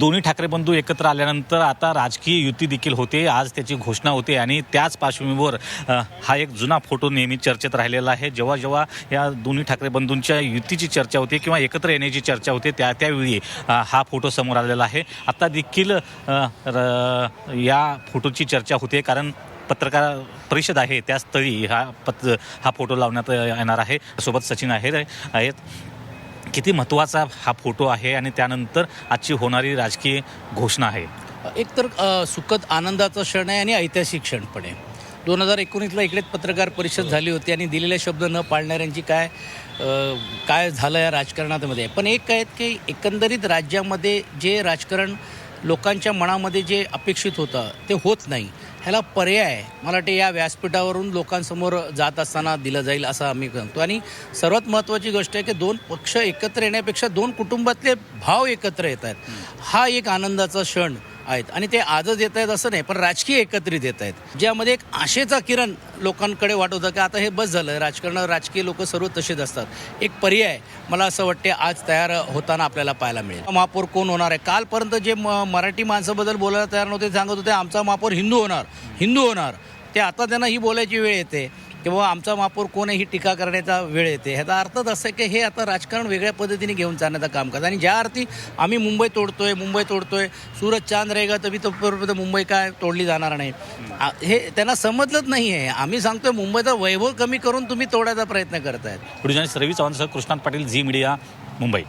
दोन्ही ठाकरे बंधू एकत्र आल्यानंतर आता राजकीय युती देखील होते, आज त्याची घोषणा होते आणि त्याच पार्श्वभूमीवर हा एक जुना फोटो नेहमी चर्चेत राहिलेला आहे। जेव्हा जेव्हा या दोन्ही ठाकरे बंधूंच्या युतीची चर्चा होते किंवा एकत्र येण्याची चर्चा होते त्यावेळी हा फोटो समोर आलेला आहे। आता देखील या फोटोची चर्चा होते, कारण पत्रकार परिषद आहे त्या स्थळी हा फोटो लावण्यात येणार आहे। सोबत सचिन आहेत। किती महत्त्वाचा हा फोटो आहे आणि त्यानंतर आजची होणारी राजकीय घोषणा आहे? एकतर सुखद आनंदाचा क्षण आहे आणि ऐतिहासिक क्षण पण आहे। 2019ला इकडेच पत्रकार परिषद झाली होती आणि दिलेले शब्द न पाळणाऱ्यांची काय झालं या राजकारणामध्ये। पण एक काय की एकंदरीत राज्यामध्ये जे राजकारण लोकांच्या मनामध्ये जे अपेक्षित होतं ते होत नाही, ह्याला पर्याय मला वाटते या व्यासपीठावरून लोकांसमोर जात असताना दिलं जाईल असं आम्ही म्हणतो। आणि सर्वात महत्त्वाची गोष्ट आहे की दोन पक्ष एकत्र येण्यापेक्षा दोन कुटुंबातले भाव एकत्र येत आहेत, हा एक आनंदाचा क्षण आहेत। आणि ते आजच येत आहेत असं नाही, पण राजकीय एकत्रित येत आहेत, ज्यामध्ये एक आशेचा किरण लोकांकडे वाटत होता की आता हे बस झालं, राजकीय लोक सर्व तसेच असतात। एक पर्याय मला असं वाटते आज तयार होताना आपल्याला पाहायला मिळेल। महापौर कोण होणार आहे? कालपर्यंत जे मराठी माणसाबद्दल बोलायला तयार नव्हते, सांगत होते आमचा महापौर हिंदू होणार, ते आता त्यांना ही बोलायची वेळ येते किंवा आमचा महापौर कोण आहे ही टीका करण्याचा वेळ येते। ह्याचा अर्थच असं आहे की हे आता राजकारण वेगळ्या पद्धतीने घेऊन जाण्याचं काम करतात। आणि ज्या अर्थी आम्ही मुंबई तोडतोय, सूरज चांद रहेगा तभी तोपर्यंत मुंबई काय तोडली जाणार नाही, हे त्यांना समजलंच नाही आहे। आम्ही सांगतोय मुंबईचा वैभव कमी करून तुम्ही तोडायचा प्रयत्न करतायत। पुढे रवी चव्हाण सह कृष्णात पाटील, झी मीडिया, मुंबई।